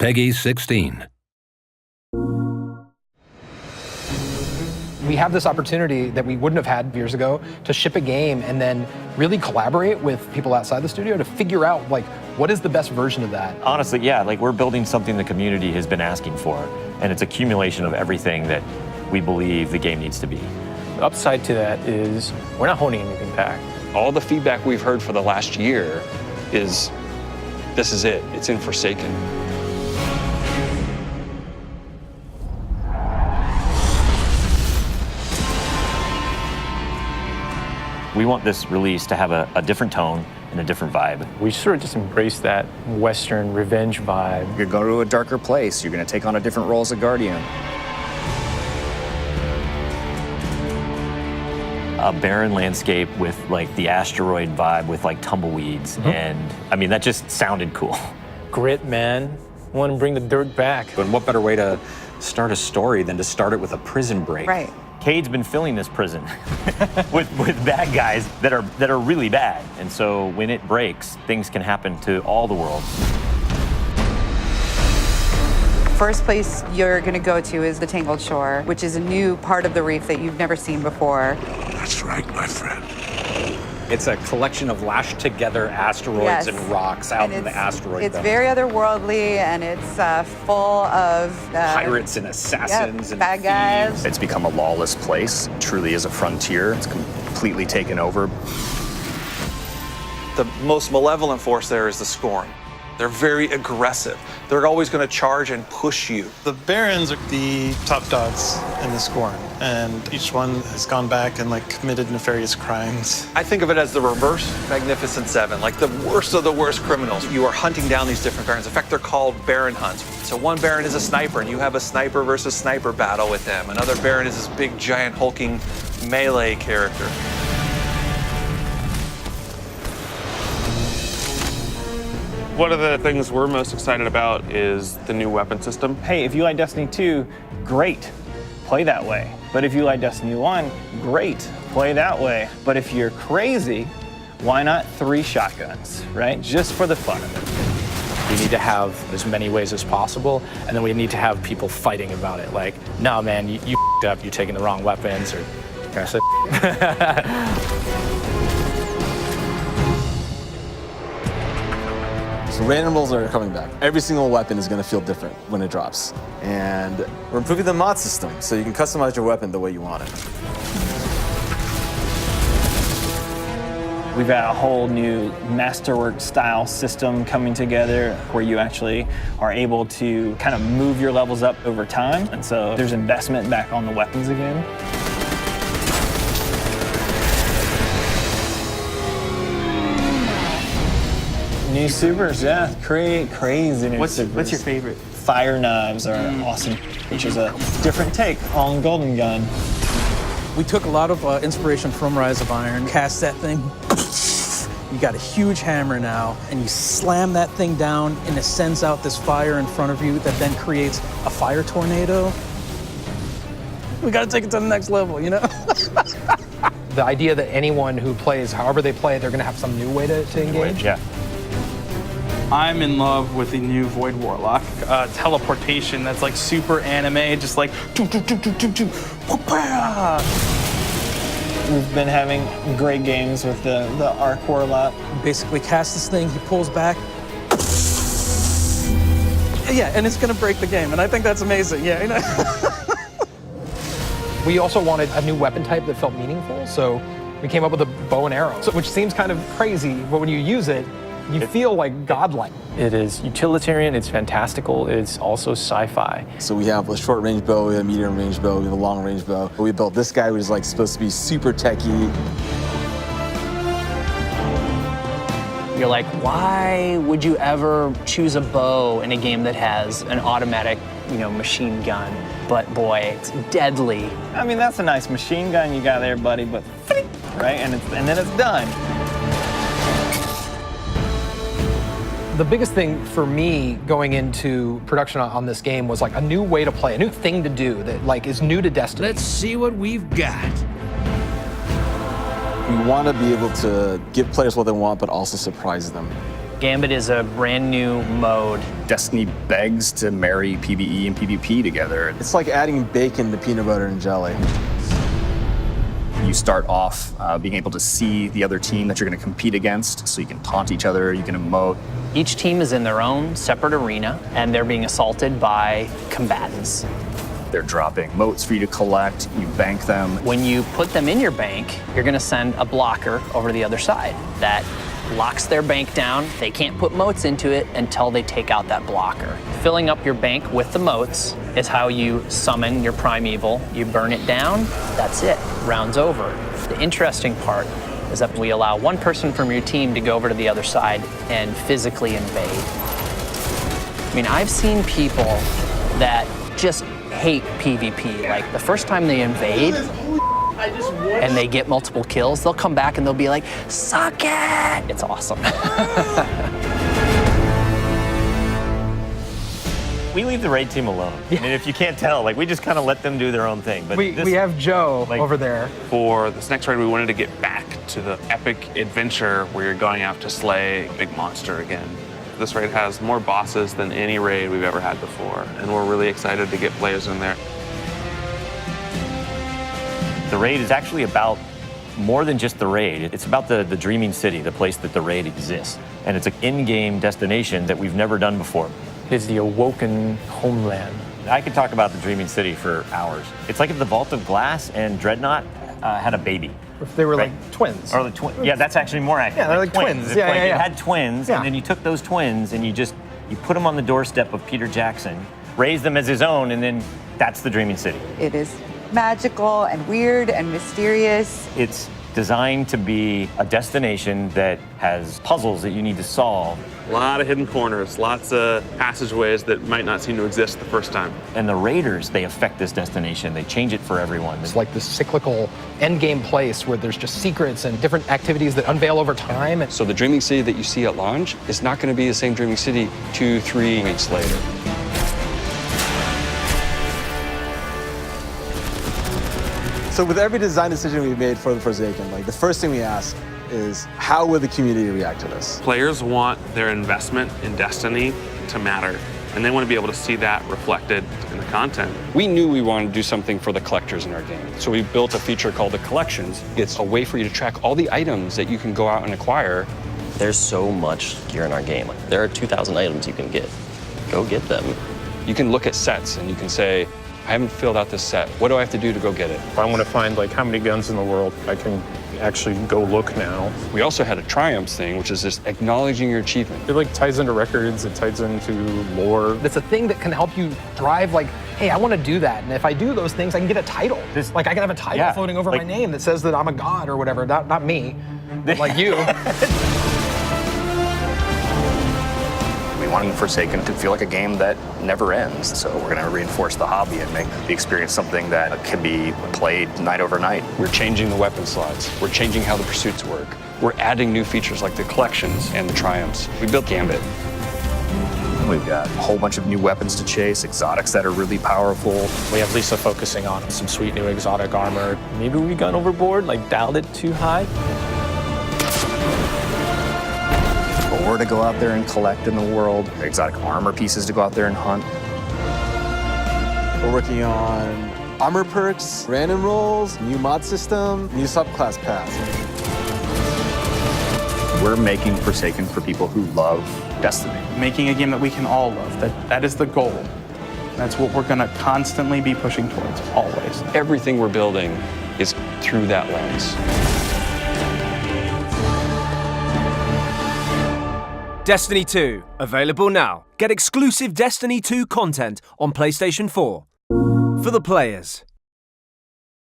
Peggy 16. We have this opportunity that we wouldn't have had years ago to ship a game and then really collaborate with people outside the studio to figure out, like, what is the best version of that? Honestly, yeah, like we're building something the community has been asking for, and it's accumulation of everything that we believe the game needs to be. The upside to that is we're not holding anything back. All the feedback we've heard for the last year is, this is it, it's in Forsaken. We want this release to have a different tone and a different vibe. We sort of just embrace that Western revenge vibe. You're going to a darker place. You're going to take on a different role as a Guardian. A barren landscape with like the asteroid vibe with like tumbleweeds. And I mean, that just sounded cool. Grit, man. Want to bring the dirt back. And what better way to start a story than to start it with a prison break? Right. Cade's been filling this prison with bad guys that are really bad. And so when it breaks, things can happen to all the world. First place you're going to go to is the Tangled Shore, which is a new part of the reef that you've never seen before. That's right, my friend. It's a collection of lashed together asteroids Yes. and rocks out in the asteroid It's belt. very otherworldly, and it's full of Pirates and assassins and bad guys. thieves. It's become a lawless place. It truly is a frontier. It's completely taken over. The most malevolent force there is the Scorn. They're very aggressive. They're always going to charge and push you. The Barons are the top dogs in the Scorn, and each one has gone back and committed nefarious crimes. I think of it as the reverse Magnificent Seven, like the worst of the worst criminals. You are hunting down these different Barons. In fact, they're called Baron hunts. So one Baron is a sniper, and you have a sniper versus sniper battle with them. Another Baron is this big, giant, hulking melee character. One of the things we're most excited about is the new weapon system. Hey, if you like Destiny 2, great, play that way. But if you like Destiny 1, great, play that way. But if you're crazy, why not 3 shotguns, right? Just for the fun of it. We need to have as many ways as possible, and then we need to have people fighting about it. Like, no, man, you f***ed up, you're taking the wrong weapons, or can I say So randomables are coming back. Every single weapon is going to feel different when it drops. And we're improving the mod system, so you can customize your weapon the way you want it. We've got a whole new Masterwork style system coming together where you actually are able to kind of move your levels up over time. And so there's investment back on the weapons again. New supers, yeah, crazy new supers. What's your favorite? Fire knives are awesome, which is a different take on Golden Gun. We took a lot of inspiration from Rise of Iron, cast that thing. You got a huge hammer now, and you slam that thing down, and it sends out this fire in front of you that then creates a fire tornado. We gotta take it to the next level, you know? The idea that anyone who plays, however they play, they're going to have some new way to engage. Yeah. I'm in love with the new Void Warlock. Teleportation that's like super anime, just like We've been having great games with the Arc Warlock. basically cast this thing, he pulls back. Yeah, and it's gonna break the game, and I think that's amazing, yeah. You know? We also wanted a new weapon type that felt meaningful, so we came up with a bow and arrow, which seems kind of crazy, but when you use it, you feel like godlike. It is utilitarian, it's fantastical, it's also sci-fi. So we have a short range bow, we have a medium range bow, we have a long range bow. We built this guy who's supposed to be super techie. You're like, why would you ever choose a bow in a game that has an automatic, machine gun? But boy, it's deadly. I mean, that's a nice machine gun you got there, buddy, but right, and then it's done. The biggest thing for me going into production on this game was a new way to play, a new thing to do that is new to Destiny. Let's see what we've got. We want to be able to give players what they want, but also surprise them. Gambit is a brand new mode. Destiny begs to marry PvE and PvP together. It's like adding bacon to peanut butter and jelly. You start off being able to see the other team that you're going to compete against, so you can taunt each other, you can emote. Each team is in their own separate arena, and they're being assaulted by combatants. They're dropping motes for you to collect, you bank them. When you put them in your bank, you're gonna send a blocker over to the other side. That locks their bank down. They can't put motes into it until they take out that blocker. Filling up your bank with the motes is how you summon your primeval. You burn it down, that's it, round's over. The interesting part is that we allow one person from your team to go over to the other side and physically invade. I mean, I've seen people that just hate PvP. Like, the first time they invade and they get multiple kills, they'll come back and they'll be like, suck it! It's awesome. We leave the raid team alone. I mean, if you can't tell, like, we just kind of let them do their own thing. But We have Joe over there. For this next raid, we wanted to get back to the epic adventure where you're going out to slay a big monster again. This raid has more bosses than any raid we've ever had before, and we're really excited to get players in there. The raid is actually about more than just the raid. It's about the Dreaming City, the place that the raid exists. And it's an in-game destination that we've never done before. It's the awoken homeland. I could talk about the Dreaming City for hours. It's like if the Vault of Glass and Dreadnought had a baby. If they were like twins. Or yeah, that's actually more accurate. Yeah, they're like twins. If, Yeah, like, yeah, yeah. It had twins, and then you took those twins and you put them on the doorstep of Peter Jackson, raised them as his own, and then that's the Dreaming City. It is magical and weird and mysterious. It's designed to be a destination that has puzzles that you need to solve. A lot of hidden corners, lots of passageways that might not seem to exist the first time. And the raiders, they affect this destination. They change it for everyone. It's like this cyclical endgame place where there's just secrets and different activities that unveil over time. So the Dreaming City that you see at launch is not going to be the same Dreaming City 2-3 weeks later. So with every design decision we've made for the Forsaken, like the first thing we ask is how will the community react to this? Players want their investment in Destiny to matter, and they want to be able to see that reflected in the content. We knew we wanted to do something for the collectors in our game, so we built a feature called the Collections. It's a way for you to track all the items that you can go out and acquire. There's so much gear in our game. There are 2,000 items you can get. Go get them. You can look at sets and you can say, I haven't filled out this set. What do I have to do to go get it? If I want to find like how many guns in the world, I can actually go look now. We also had a triumphs thing, which is just acknowledging your achievement. It like ties into records, it ties into lore. It's a thing that can help you drive like, hey, I want to do that. And if I do those things, I can get a title. Like I can have a title floating over my name that says that I'm a god or whatever. Not me, but like you. We want Forsaken to feel like a game that never ends. So we're going to reinforce the hobby and make the experience something that can be played night over night. We're changing the weapon slots. We're changing how the pursuits work. We're adding new features like the collections and the triumphs. We built Gambit. We've got a whole bunch of new weapons to chase, exotics that are really powerful. We have Lisa focusing on some sweet new exotic armor. Maybe we gone overboard, like dialed it too high. Ore to go out there and collect in the world, exotic armor pieces to go out there and hunt. We're working on armor perks, random rolls, new mod system, new subclass paths. We're making Forsaken for people who love Destiny. Making a game that we can all love, that is the goal. That's what we're gonna constantly be pushing towards, always. Everything we're building is through that lens. Destiny 2, available now. Get exclusive Destiny 2 content on PlayStation 4. For the players.